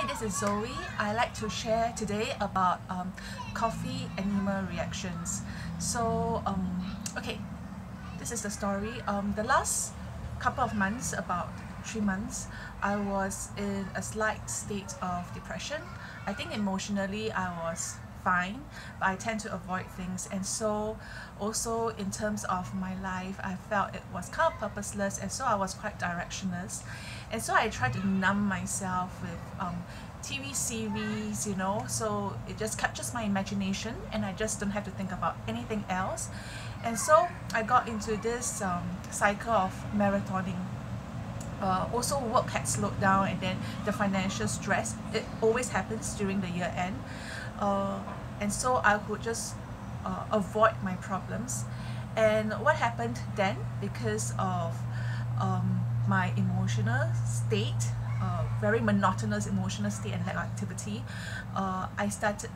Hi, this is Zoe. I like to share today about coffee enema reactions. So, okay, this is the story. The last couple of months, about 3 months, I was in a slight state of depression. I think emotionally I was fine, but I tend to avoid things, and so also in terms of my life I felt it was kind of purposeless, and so I was quite directionless, and so I tried to numb myself with TV series, you know, so it just captures my imagination and I just don't have to think about anything else. And so I got into this cycle of marathoning. Also work had slowed down, and then the financial stress, it always happens during the year end, and so I would just avoid my problems. And what happened then, because of my emotional state, very monotonous emotional state and lack of activity,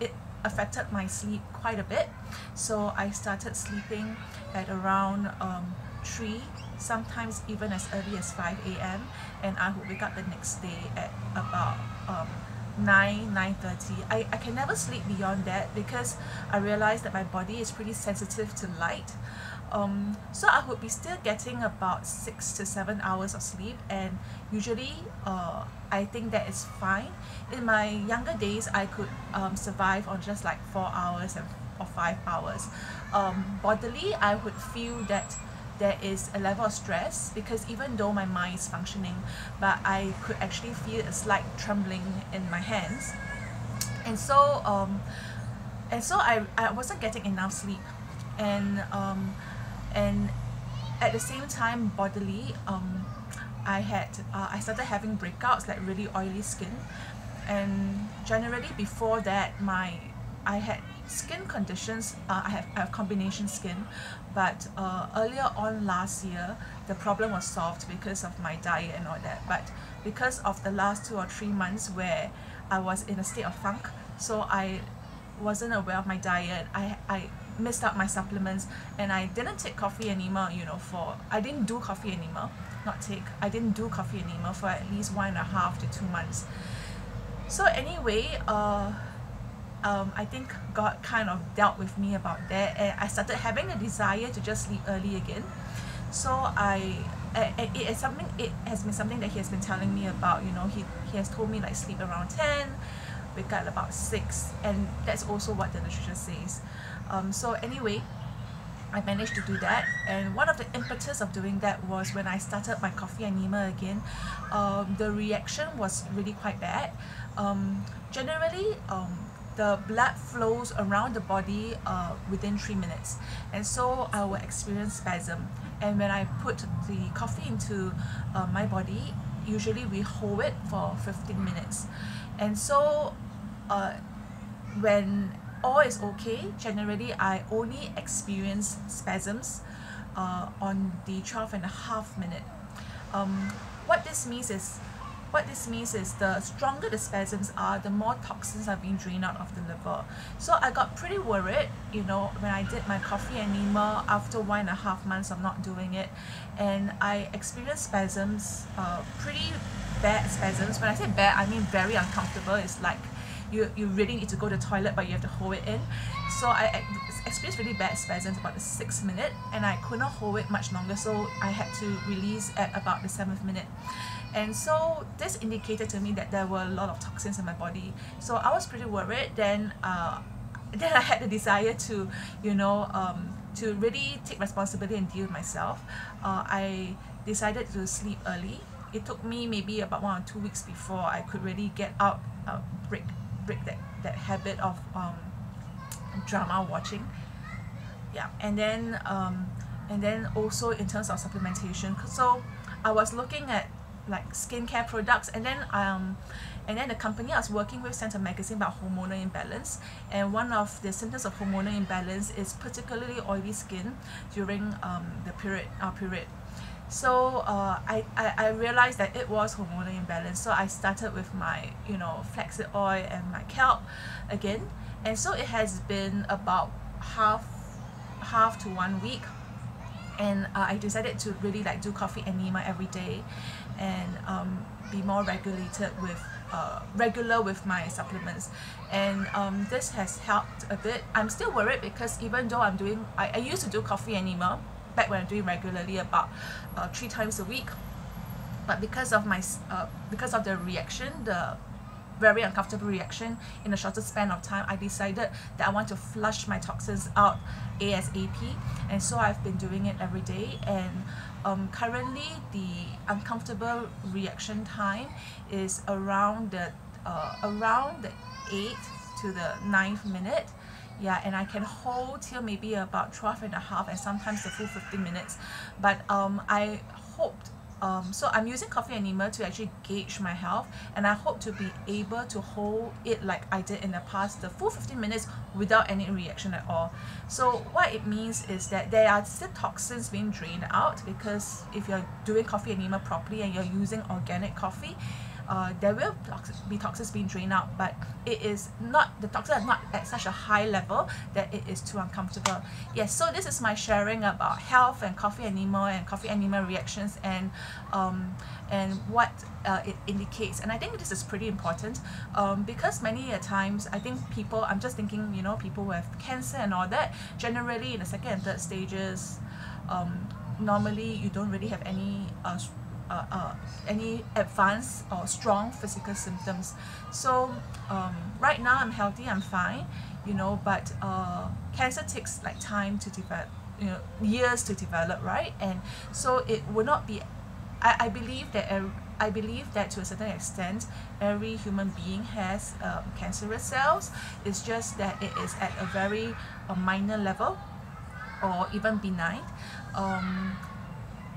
it affected my sleep quite a bit. So I started sleeping at around 3, sometimes even as early as 5 a.m. and I would wake up the next day at about 9:30. I can never sleep beyond that because I realized that my body is pretty sensitive to light. So I would be still getting about 6 to 7 hours of sleep, and usually I think that is fine. In my younger days I could survive on just like 4 hours or 5 hours. Bodily, I would feel that there is a level of stress, because even though my mind is functioning, but I could actually feel a slight trembling in my hands, and so I wasn't getting enough sleep, and at the same time bodily, I started having breakouts, like really oily skin. And generally before that, I had skin conditions. I have combination skin, but earlier on last year the problem was solved because of my diet and all that. But because of the last 2 or 3 months where I was in a state of funk, so I wasn't aware of my diet, I missed out my supplements, and I didn't take coffee enema, you know, I didn't do coffee enema, I didn't do coffee enema for at least 1.5 to 2 months. So anyway, I think God kind of dealt with me about that, and I started having a desire to just sleep early again. So it has been something that He has been telling me about, you know. He has told me like sleep around 10, wake up at about 6, and that's also what the literature says. So anyway, I managed to do that, and one of the impetus of doing that was when I started my coffee enema again. The reaction was really quite bad. Generally, the blood flows around the body within 3 minutes, and so I will experience spasm. And when I put the coffee into my body, usually we hold it for 15 minutes. And so when all is okay, generally I only experience spasms on the 12.5 minute. What this means is the stronger the spasms are, the more toxins are being drained out of the liver. So I got pretty worried, you know, when I did my coffee enema after 1.5 months of not doing it, and I experienced spasms, pretty bad spasms. When I say bad, I mean very uncomfortable. It's like you really need to go to the toilet, but you have to hold it in. So I experienced really bad spasms about the 6th minute, and I could not hold it much longer, so I had to release at about the 7th minute. And so this indicated to me that there were a lot of toxins in my body. So I was pretty worried. Then I had the desire to, you know, to really take responsibility and deal with myself. I decided to sleep early. It took me maybe about 1 or 2 weeks before I could really get out, break that habit of drama watching. Yeah, and then also in terms of supplementation, so I was looking at like skincare products, and then the company I was working with sent a magazine about hormonal imbalance, and one of the symptoms of hormonal imbalance is particularly oily skin during the period. So I realized that it was hormonal imbalance, so I started with my, you know, flaxseed oil and my kelp again, and so it has been about half to 1 week, and I decided to really like do coffee enema every day, and be more regulated with regular with my supplements, and this has helped a bit. I'm still worried because even though I used to do coffee enema back when I'm doing regularly about 3 times a week, but because of the reaction, the very uncomfortable reaction in a shorter span of time, I decided that I want to flush my toxins out ASAP, and so I've been doing it every day. And currently the uncomfortable reaction time is around the 8th to the 9th minute. Yeah, and I can hold till maybe about 12 and a half, and sometimes the full 15 minutes. But I hoped, so I'm using coffee enema to actually gauge my health, and I hope to be able to hold it like I did in the past, the full 15 minutes without any reaction at all. So what it means is that there are still toxins being drained out, because if you're doing coffee enema properly and you're using organic coffee, there will be toxins being drained out, but it is not, the toxins are not at such a high level that it is too uncomfortable. Yes, so this is my sharing about health and coffee enema reactions, and what it indicates. And I think this is pretty important, because many a times I think people, I'm just thinking, you know, people who have cancer and all that, generally in the second and third stages, normally you don't really have any advanced or strong physical symptoms. So right now I'm healthy, I'm fine, you know, but cancer takes like time to develop, you know, years to develop, right? And so it would not be, I believe that to a certain extent every human being has cancerous cells. It's just that it is at a very minor level or even benign.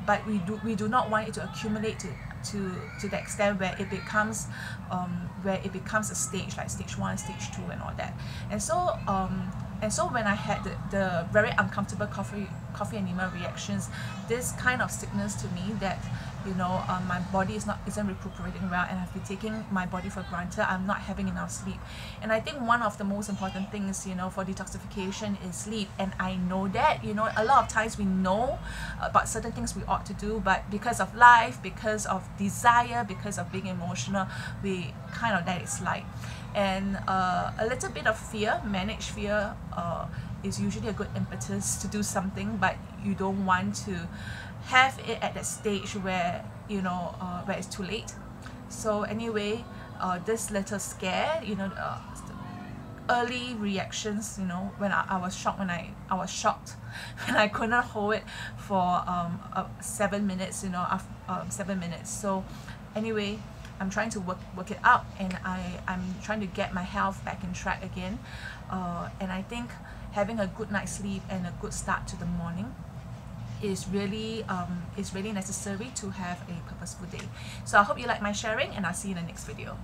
But we do not want it to accumulate to the extent where it becomes a stage, like stage 1, stage 2 and all that. And so when I had the very uncomfortable coffee enema reactions, this kind of sickness to me that, you know, my body isn't recuperating well, and I've been taking my body for granted. I'm not having enough sleep, and I think one of the most important things, you know, for detoxification is sleep. And I know that, you know, a lot of times we know about certain things we ought to do, but because of life, because of desire, because of being emotional, we kind of let it slide. And a little bit of fear, managed fear, is usually a good impetus to do something, but you don't want to have it at that stage where, you know, where it's too late. So anyway, this little scare, you know, early reactions, you know, when I was shocked when I was shocked when I couldn't hold it for 7 minutes, you know, 7 minutes. So anyway, I'm trying to work it out, and I'm trying to get my health back in track again. And I think having a good night's sleep and a good start to the morning is really necessary to have a purposeful day. So I hope you like my sharing, and I'll see you in the next video.